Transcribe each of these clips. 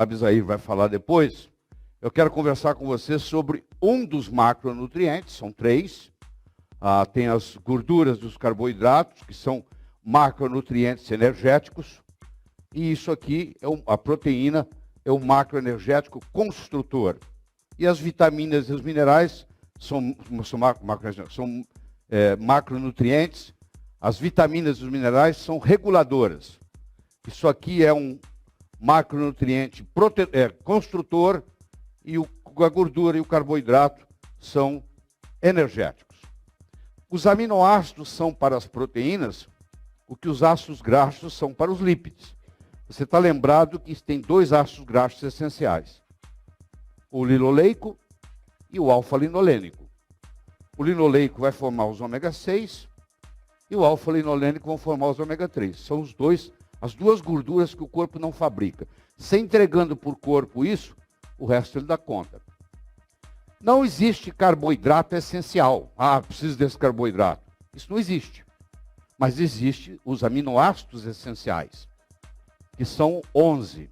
Abisair vai falar depois, eu quero conversar com você sobre um dos macronutrientes, são 3. Tem as gorduras dos carboidratos, que são macronutrientes energéticos, e isso aqui, a proteína, é o macroenergético construtor. E as vitaminas e os minerais são macronutrientes, as vitaminas e os minerais são reguladoras. Isso aqui é um macronutriente construtor, e a gordura e o carboidrato são energéticos. Os aminoácidos são para as proteínas o que os ácidos graxos são para os lípidos. Você está lembrado que tem 2 ácidos graxos essenciais: o linoleico e o alfa-linolênico. O linoleico vai formar os ômega 6 e o alfa-linolênico vão formar os ômega 3. São as 2 gorduras que o corpo não fabrica. Se entregando por corpo isso, o resto ele dá conta. Não existe carboidrato essencial. Preciso desse carboidrato. Isso não existe. Mas existe os aminoácidos essenciais, que são 11.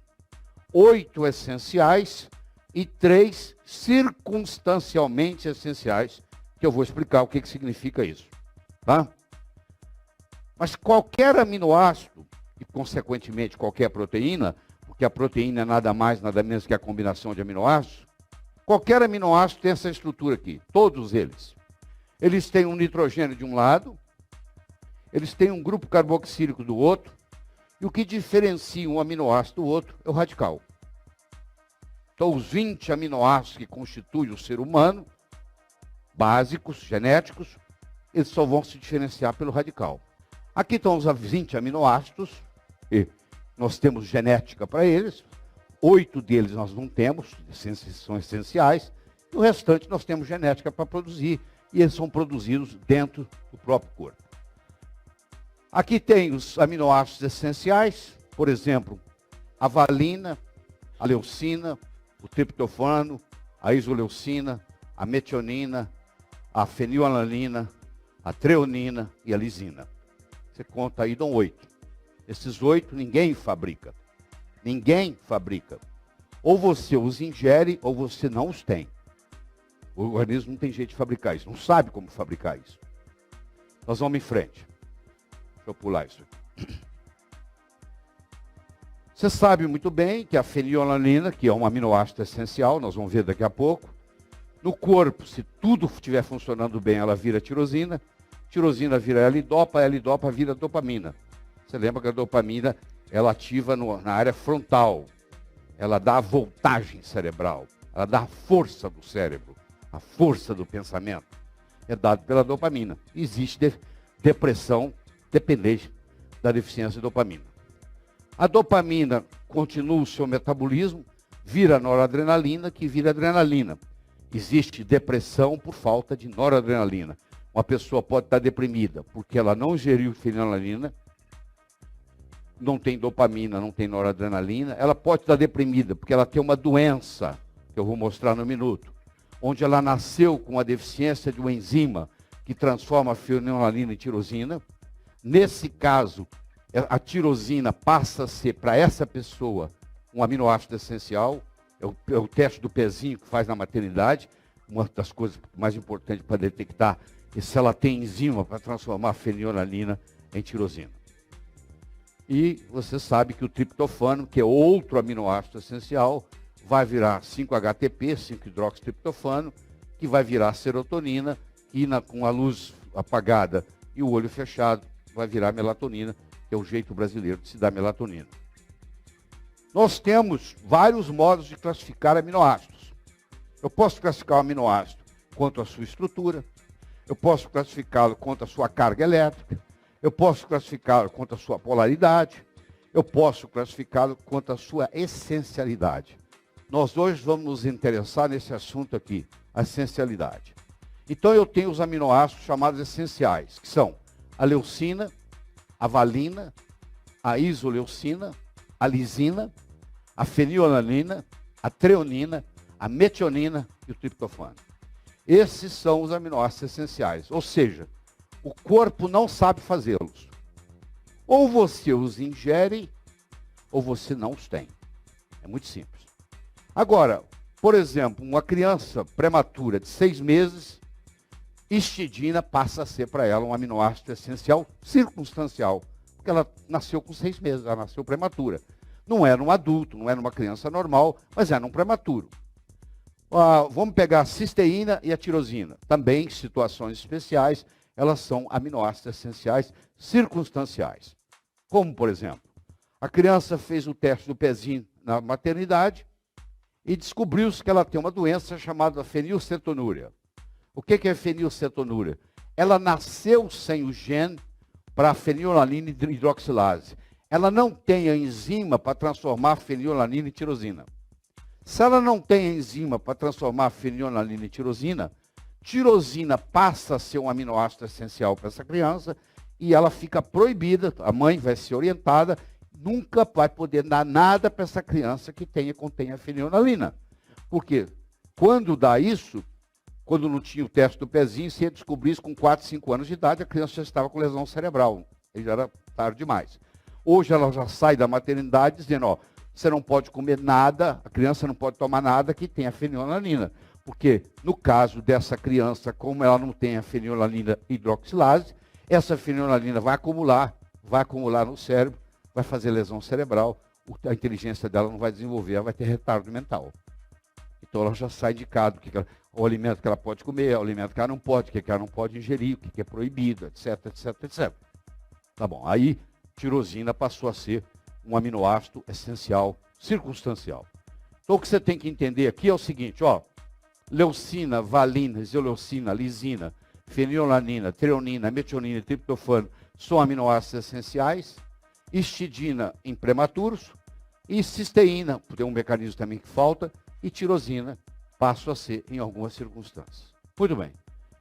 8 essenciais e 3 circunstancialmente essenciais, que eu vou explicar o que significa isso. Tá? Mas qualquer aminoácido, e consequentemente qualquer proteína, porque a proteína é nada mais, nada menos que a combinação de aminoácidos, qualquer aminoácido tem essa estrutura aqui, todos eles. Eles têm um nitrogênio de um lado, eles têm um grupo carboxílico do outro, e o que diferencia um aminoácido do outro é o radical. Então, os 20 aminoácidos que constituem o ser humano, básicos, genéticos, eles só vão se diferenciar pelo radical. Aqui estão os 20 aminoácidos, e nós temos genética para eles. 8 deles nós não temos, são essenciais, e o restante nós temos genética para produzir, e eles são produzidos dentro do próprio corpo. Aqui tem os aminoácidos essenciais, por exemplo, a valina, a leucina, o triptofano, a isoleucina, a metionina, a fenilalanina, a treonina e a lisina. Você conta aí, dão 8. Esses 8 ninguém fabrica. Ninguém fabrica. Ou você os ingere ou você não os tem. O organismo não tem jeito de fabricar isso, não sabe como fabricar isso. Nós vamos em frente. Deixa eu pular isso aqui. Você sabe muito bem que a fenilalanina, que é um aminoácido essencial, nós vamos ver daqui a pouco, no corpo, se tudo estiver funcionando bem, ela vira tirosina, tirosina vira L-dopa vira dopamina. Você lembra que a dopamina, ela ativa na área frontal, ela dá a voltagem cerebral, ela dá a força do cérebro, a força do pensamento. É dado pela dopamina. Existe depressão dependente da deficiência de dopamina. A dopamina continua o seu metabolismo, vira noradrenalina, que vira adrenalina. Existe depressão por falta de noradrenalina. Uma pessoa pode estar deprimida porque ela não ingeriu fenilalanina, não tem dopamina, não tem noradrenalina. Ela pode estar deprimida porque ela tem uma doença, que eu vou mostrar no minuto, onde ela nasceu com a deficiência de uma enzima que transforma a fenilalanina em tirosina. Nesse caso, a tirosina passa a ser, para essa pessoa, um aminoácido essencial. É o teste do pezinho que faz na maternidade, uma das coisas mais importantes para detectar é se ela tem enzima para transformar a fenilalanina em tirosina. E você sabe que o triptofano, que é outro aminoácido essencial, vai virar 5-HTP, 5-hidroxitriptofano, que vai virar serotonina, e com a luz apagada e o olho fechado, vai virar melatonina, que é o jeito brasileiro de se dar melatonina. Nós temos vários modos de classificar aminoácidos. Eu posso classificar o aminoácido quanto à sua estrutura, eu posso classificá-lo quanto à sua carga elétrica, eu posso classificá-lo quanto à sua polaridade, eu posso classificá-lo quanto à sua essencialidade. Nós hoje vamos nos interessar nesse assunto aqui, a essencialidade. Então eu tenho os aminoácidos chamados essenciais, que são a leucina, a valina, a isoleucina, a lisina, a fenilalanina, a treonina, a metionina e o triptofano. Esses são os aminoácidos essenciais, ou seja, o corpo não sabe fazê-los. Ou você os ingere, ou você não os tem. É muito simples. Agora, por exemplo, uma criança prematura de 6 meses, histidina passa a ser para ela um aminoácido essencial circunstancial, porque ela nasceu com 6 meses, ela nasceu prematura. Não era um adulto, não era uma criança normal, mas era um prematuro. Vamos pegar a cisteína e a tirosina. Também, em situações especiais, elas são aminoácidos essenciais circunstanciais. Como, por exemplo, a criança fez o teste do pezinho na maternidade e descobriu-se que ela tem uma doença chamada fenilcetonúria. O que é fenilcetonúria? Ela nasceu sem o gene para a fenilalanina hidroxilase. Ela não tem a enzima para transformar a fenilalanina em tirosina. Se ela não tem a enzima para transformar a fenilalanina em tirosina, tirosina passa a ser um aminoácido essencial para essa criança e ela fica proibida, a mãe vai ser orientada, nunca vai poder dar nada para essa criança que contenha fenilalanina. Porque quando dá isso, quando não tinha o teste do pezinho, se ia descobrir isso com 4, 5 anos de idade, a criança já estava com lesão cerebral. Aí já era tarde demais. Hoje ela já sai da maternidade dizendo, ó, você não pode comer nada, a criança não pode tomar nada que tenha fenilalanina. Porque no caso dessa criança, como ela não tem a fenilalanina hidroxilase, essa fenilalanina vai acumular no cérebro, vai fazer lesão cerebral, a inteligência dela não vai desenvolver, ela vai ter retardo mental. Então ela já sai indicado o alimento que ela pode comer, o alimento que ela não pode, o que ela não pode ingerir, o que é proibido, etc, etc, etc. Tá bom, aí tirosina passou a ser um aminoácido essencial, circunstancial. Então o que você tem que entender aqui é o seguinte, ó, leucina, valina, isoleucina, lisina, fenilalanina, treonina, metionina e triptofano são aminoácidos essenciais, histidina em prematuros e cisteína, tem um mecanismo também que falta, e tirosina passam a ser em algumas circunstâncias. Muito bem,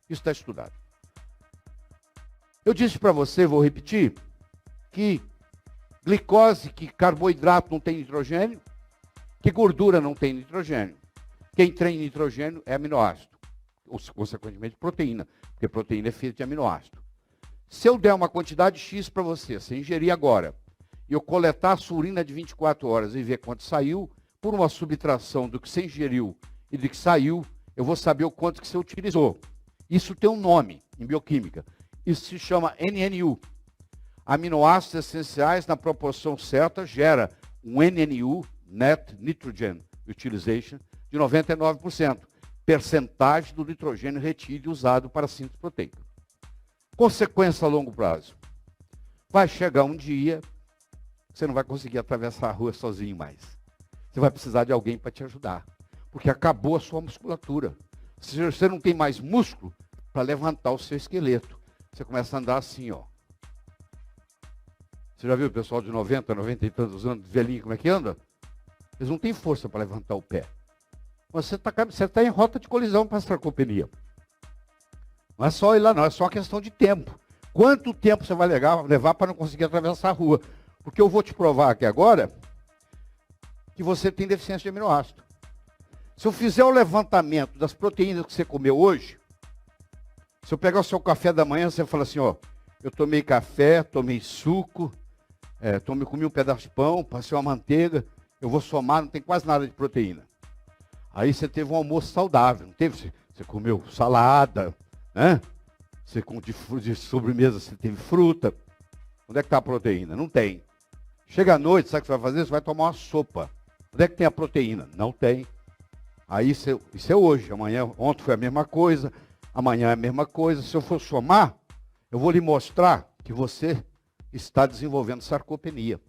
isso está estudado. Eu disse para você, vou repetir, que glicose, que carboidrato não tem nitrogênio, que gordura não tem nitrogênio. Quem tem nitrogênio é aminoácido, ou consequentemente proteína, porque proteína é feita de aminoácido. Se eu der uma quantidade X para você ingerir agora, e eu coletar a sua urina de 24 horas e ver quanto saiu, por uma subtração do que você ingeriu e do que saiu, eu vou saber o quanto que você utilizou. Isso tem um nome em bioquímica. Isso se chama NNU. Aminoácidos essenciais na proporção certa gera um NNU, Net Nitrogen Utilization, de 99%. Percentagem do nitrogênio retido e usado para a síntese proteica. Consequência a longo prazo. Vai chegar um dia que você não vai conseguir atravessar a rua sozinho mais. Você vai precisar de alguém para te ajudar. Porque acabou a sua musculatura. Você não tem mais músculo para levantar o seu esqueleto. Você começa a andar assim, ó. Você já viu o pessoal de 90, 90 e tantos anos, velhinho, como é que anda? Eles não têm força para levantar o pé. Mas você está em rota de colisão para a sarcopenia. Não é só ir lá, não. É só uma questão de tempo. Quanto tempo você vai levar para não conseguir atravessar a rua? Porque eu vou te provar aqui agora que você tem deficiência de aminoácido. Se eu fizer o levantamento das proteínas que você comeu hoje, se eu pegar o seu café da manhã, você fala assim, ó, eu tomei café, tomei suco, comi um pedaço de pão, passei uma manteiga, eu vou somar, não tem quase nada de proteína. Aí você teve um almoço saudável, não teve? Você comeu salada, né? Você de sobremesa você teve fruta. Onde é que está a proteína? Não tem. Chega à noite, sabe o que você vai fazer? Você vai tomar uma sopa. Onde é que tem a proteína? Não tem. Aí isso é hoje, ontem foi a mesma coisa, amanhã é a mesma coisa. Se eu for somar, eu vou lhe mostrar que você está desenvolvendo sarcopenia.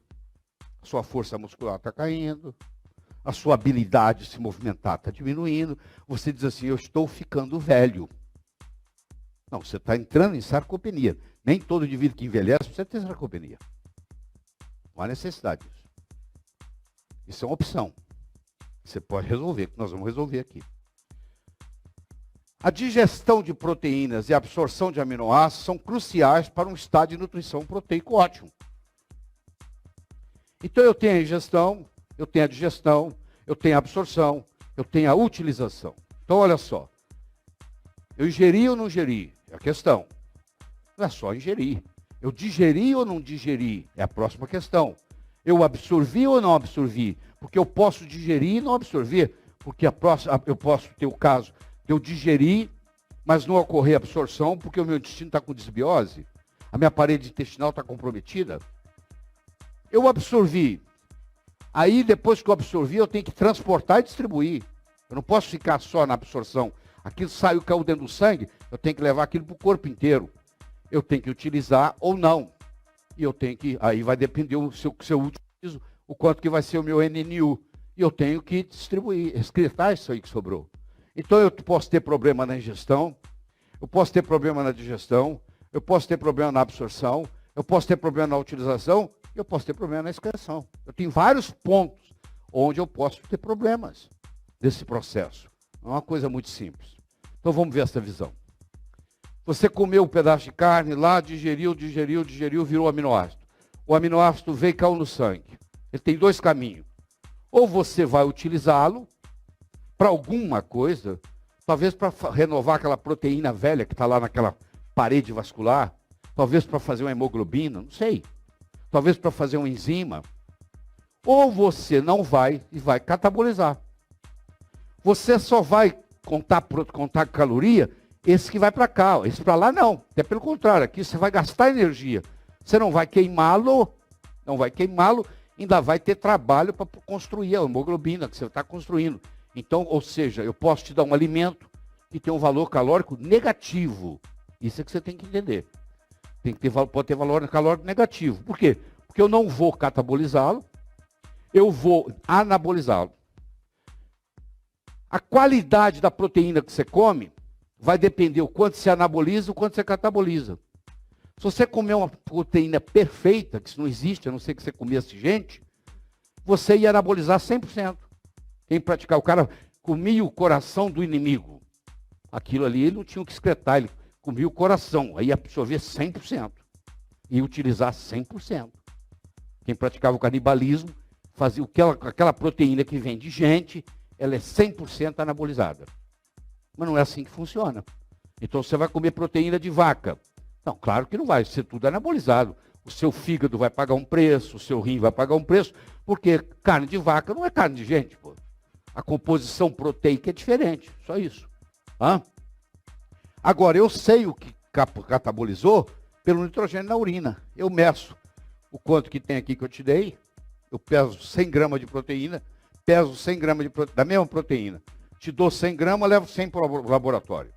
A sua força muscular está caindo, a sua habilidade de se movimentar está diminuindo. Você diz assim, eu estou ficando velho. Não, você está entrando em sarcopenia. Nem todo indivíduo que envelhece precisa ter sarcopenia. Não há necessidade disso. Isso é uma opção. Você pode resolver, que nós vamos resolver aqui. A digestão de proteínas e a absorção de aminoácidos são cruciais para um estado de nutrição proteico ótimo. Então eu tenho a ingestão, eu tenho a digestão, eu tenho a absorção, eu tenho a utilização. Então olha só, eu ingeri ou não ingeri? É a questão. Não é só ingerir. Eu digeri ou não digeri? É a próxima questão. Eu absorvi ou não absorvi? Porque eu posso digerir e não absorver. Porque eu posso ter o caso de eu digerir, mas não ocorrer absorção, porque o meu intestino está com desbiose. A minha parede intestinal está comprometida. Eu absorvi. Aí, depois que eu absorvi, eu tenho que transportar e distribuir. Eu não posso ficar só na absorção. Aquilo saiu, caiu dentro do sangue, eu tenho que levar aquilo para o corpo inteiro. Eu tenho que utilizar ou não. E eu tenho que, aí vai depender se eu utilizo, o quanto que vai ser o meu NNU. E eu tenho que distribuir, excretar isso aí que sobrou. Então eu posso ter problema na ingestão, eu posso ter problema na digestão, eu posso ter problema na absorção, eu posso ter problema na utilização, eu posso ter problema na excreção. Eu tenho vários pontos onde eu posso ter problemas desse processo. Não é uma coisa muito simples. Então vamos ver essa visão. Você comeu um pedaço de carne lá, digeriu, virou aminoácido. O aminoácido veio e caiu no sangue. Ele tem dois caminhos. Ou você vai utilizá-lo para alguma coisa, talvez para renovar aquela proteína velha que está lá naquela parede vascular, talvez para fazer uma hemoglobina, não sei. Talvez para fazer uma enzima. Ou você não vai e vai catabolizar. Você só vai contar caloria, esse que vai para cá, esse para lá não. Até pelo contrário, aqui você vai gastar energia. Você não vai queimá-lo, ainda vai ter trabalho para construir a hemoglobina que você está construindo. Então, ou seja, eu posso te dar um alimento que tem um valor calórico negativo. Isso é que você tem que entender. Pode ter valor calórico negativo. Por quê? Porque eu não vou catabolizá-lo, eu vou anabolizá-lo. A qualidade da proteína que você come vai depender o quanto você anaboliza, o quanto você cataboliza. Se você comer uma proteína perfeita, que isso não existe, a não ser que você comesse gente, você ia anabolizar 100%. Quem praticar, o cara comia o coração do inimigo. Aquilo ali ele não tinha o que excretar, ele comia o coração, aí ia absorver 100%. E utilizar 100%. Quem praticava o canibalismo, fazia aquela proteína que vem de gente, ela é 100% anabolizada. Mas não é assim que funciona. Então você vai comer proteína de vaca. Não, claro que não vai ser tudo anabolizado. O seu fígado vai pagar um preço, o seu rim vai pagar um preço, porque carne de vaca não é carne de gente, pô. A composição proteica é diferente, só isso. Agora, eu sei o que catabolizou pelo nitrogênio na urina. Eu meço o quanto que tem aqui que eu te dei, eu peso 100 gramas de proteína, peso 100 gramas da mesma proteína. Te dou 100 gramas, levo 100 para o laboratório.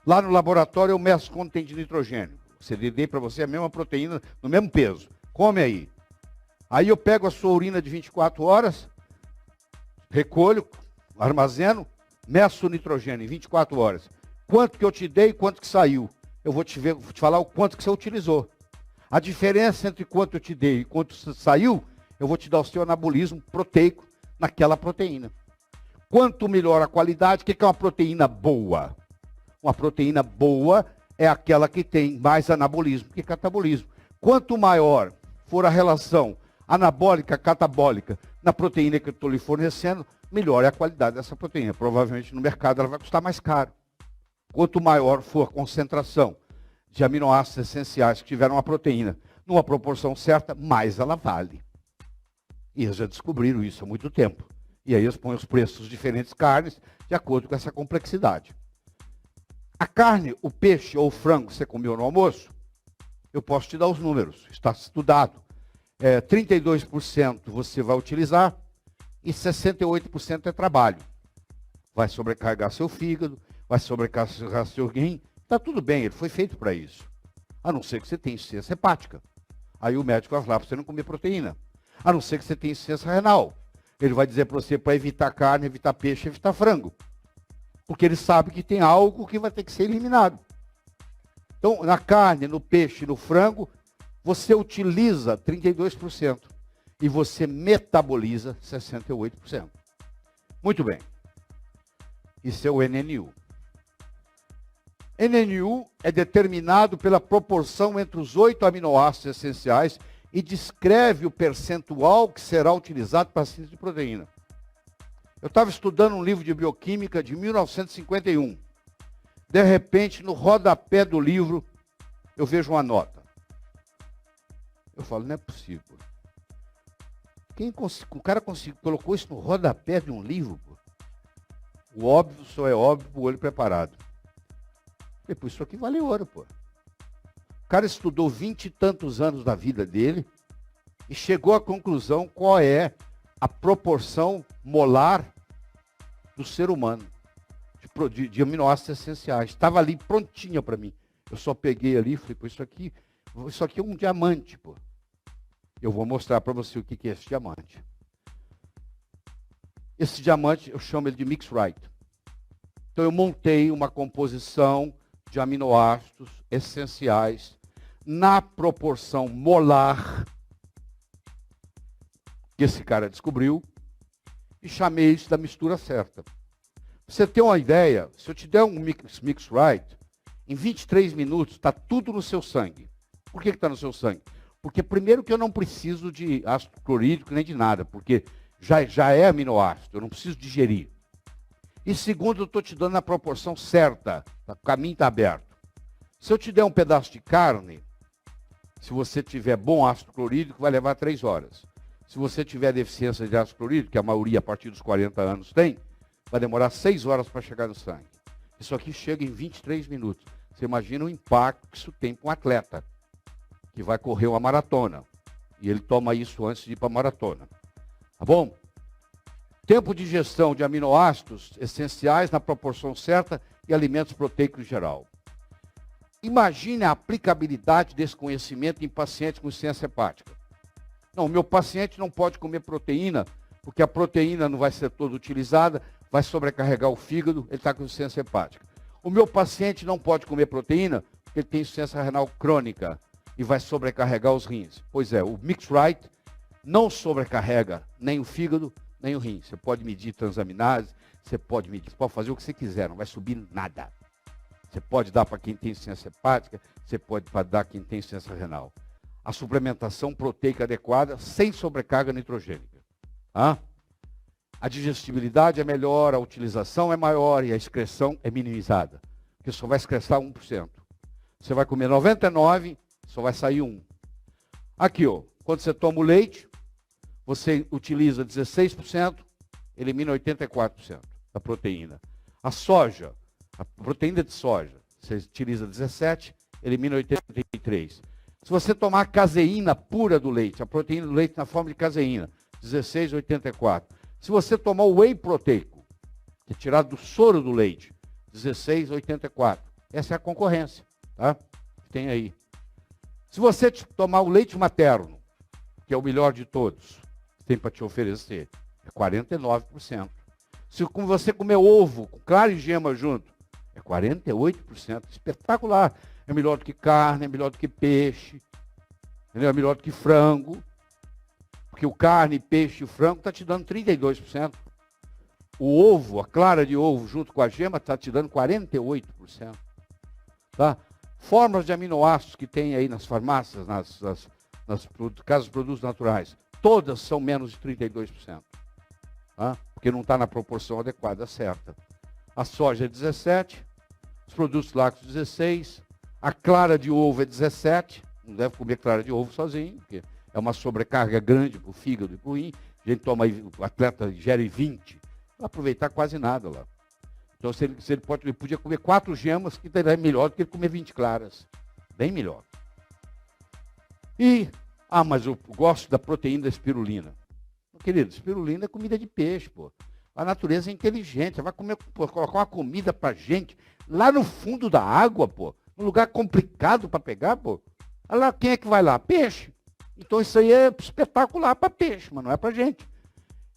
Lá no laboratório eu meço quanto tem de nitrogênio. Você dei para você a mesma proteína, no mesmo peso. Come aí. Aí eu pego a sua urina de 24 horas, recolho, armazeno, meço o nitrogênio em 24 horas. Quanto que eu te dei e quanto que saiu. Eu vou te falar o quanto que você utilizou. A diferença entre quanto eu te dei e quanto saiu, eu vou te dar o seu anabolismo proteico naquela proteína. Quanto melhor a qualidade, o que é uma proteína boa? Uma proteína boa é aquela que tem mais anabolismo que catabolismo. Quanto maior for a relação anabólica, catabólica na proteína que eu estou lhe fornecendo, melhor é a qualidade dessa proteína. Provavelmente no mercado ela vai custar mais caro. Quanto maior for a concentração de aminoácidos essenciais que tiveram uma proteína numa proporção certa, mais ela vale. E eles já descobriram isso há muito tempo. E aí eles põem os preços de diferentes carnes de acordo com essa complexidade. A carne, o peixe ou o frango que você comeu no almoço, eu posso te dar os números, está estudado. 32% você vai utilizar e 68% é trabalho. Vai sobrecarregar seu fígado, vai sobrecarregar seu rim. Está tudo bem, ele foi feito para isso. A não ser que você tenha insuficiência hepática. Aí o médico vai falar para você não comer proteína. A não ser que você tenha insuficiência renal. Ele vai dizer para você para evitar carne, evitar peixe, evitar frango. Porque ele sabe que tem algo que vai ter que ser eliminado. Então, na carne, no peixe, no frango, você utiliza 32% e você metaboliza 68%. Muito bem. Isso é o NNU. NNU é determinado pela proporção entre os 8 aminoácidos essenciais e descreve o percentual que será utilizado para a síntese de proteína. Eu estava estudando um livro de bioquímica de 1951. De repente, no rodapé do livro, eu vejo uma nota. Eu falo, não é possível. O cara colocou isso no rodapé de um livro, pô. O óbvio só é óbvio pro olho preparado. Depois, isso aqui vale ouro, pô. O cara estudou 20 e tantos anos da vida dele e chegou à conclusão qual é a proporção molar do ser humano de aminoácidos essenciais. Estava ali prontinha para mim. Eu só peguei ali e falei, pô, isso aqui é um diamante, pô. Eu vou mostrar para você o que é esse diamante. Esse diamante, eu chamo ele de mix right. Então eu montei uma composição de aminoácidos essenciais na proporção molar que esse cara descobriu e chamei isso da mistura certa. Pra você ter uma ideia, se eu te der um mix right, em 23 minutos está tudo no seu sangue. Por que está no seu sangue? Porque primeiro que eu não preciso de ácido clorídrico nem de nada, porque já é aminoácido, eu não preciso digerir. E segundo, eu estou te dando a proporção certa, o caminho está aberto. Se eu te der um pedaço de carne, se você tiver bom ácido clorídrico, vai levar 3 horas. Se você tiver deficiência de ácido clorídrico, que a maioria a partir dos 40 anos tem, vai demorar 6 horas para chegar no sangue. Isso aqui chega em 23 minutos. Você imagina o impacto que isso tem para um atleta que vai correr uma maratona. E ele toma isso antes de ir para a maratona. Tá bom? Tempo de ingestão de aminoácidos essenciais na proporção certa e alimentos proteicos em geral. Imagine a aplicabilidade desse conhecimento em pacientes com insuficiência hepática. Não, meu paciente não pode comer proteína, porque a proteína não vai ser toda utilizada, vai sobrecarregar o fígado, ele está com insuficiência hepática. O meu paciente não pode comer proteína, porque ele tem insuficiência renal crônica e vai sobrecarregar os rins. Pois é, o mix right não sobrecarrega nem o fígado, nem o rim. Você pode medir transaminase, você pode fazer o que você quiser, não vai subir nada. Você pode dar para quem tem insuficiência hepática, você pode dar para quem tem insuficiência renal. A suplementação proteica adequada, sem sobrecarga nitrogênica. Tá? A digestibilidade é melhor, a utilização é maior e a excreção é minimizada. Porque só vai excretar 1%. Você vai comer 99%, só vai sair 1%. Aqui, ó, quando você toma o leite, você utiliza 16%, elimina 84% da proteína. A soja, a proteína de soja, você utiliza 17%, elimina 83%. Se você tomar a caseína pura do leite, a proteína do leite na forma de caseína, 16,84%. Se você tomar o whey proteico, que é tirado do soro do leite, 16,84%. Essa é a concorrência, tá? Que tem aí. Se você tomar o leite materno, que é o melhor de todos, que tem para te oferecer, é 49%. Se você comer ovo, com clara e gema junto, é 48%. Espetacular. É melhor do que carne, é melhor do que peixe, entendeu? É melhor do que frango. Porque o carne, peixe e o frango está te dando 32%. O ovo, a clara de ovo junto com a gema, está te dando 48%. Tá? Fórmulas de aminoácidos que tem aí nas farmácias, nas casas de produtos naturais, todas são menos de 32%. Tá? Porque não está na proporção adequada, certa. A soja é 17%, os produtos lácteos 16%, a clara de ovo é 17%, não deve comer clara de ovo sozinho, porque é uma sobrecarga grande para o fígado e para o rim. A gente toma, o atleta ingere 20%, não vai aproveitar quase nada lá. Então, ele podia comer 4 gemas, que é melhor do que ele comer 20 claras. Bem melhor. Mas eu gosto da proteína da espirulina. Querido, espirulina é comida de peixe, pô. A natureza é inteligente. Ela vai colocar uma comida pra gente lá no fundo da água, pô. Num lugar complicado para pegar, pô. Olha lá, quem é que vai lá? Peixe. Então isso aí é espetacular para peixe, mas não é para gente.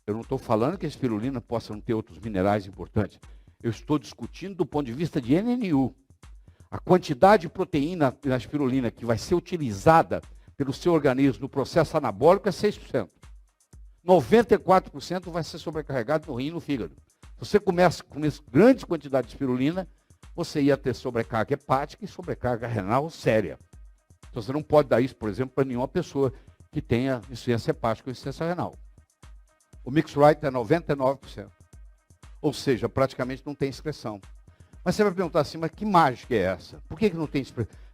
Eu não estou falando que a espirulina possa não ter outros minerais importantes. Eu estou discutindo do ponto de vista de NNU. A quantidade de proteína na espirulina que vai ser utilizada pelo seu organismo no processo anabólico é 6%. 94% vai ser sobrecarregado no rim e no fígado. Se você começa com grandes quantidades de espirulina, você ia ter sobrecarga hepática e sobrecarga renal séria. Então você não pode dar isso, por exemplo, para nenhuma pessoa que tenha insuficiência hepática ou insuficiência renal. O mix right é 99%. Ou seja, praticamente não tem excreção. Mas você vai perguntar assim, mas que mágica é essa? Por que não tem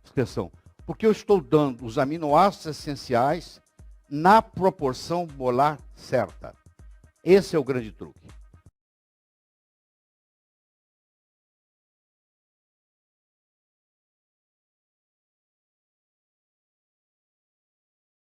excreção? Porque eu estou dando os aminoácidos essenciais na proporção molar certa. Esse é o grande truque.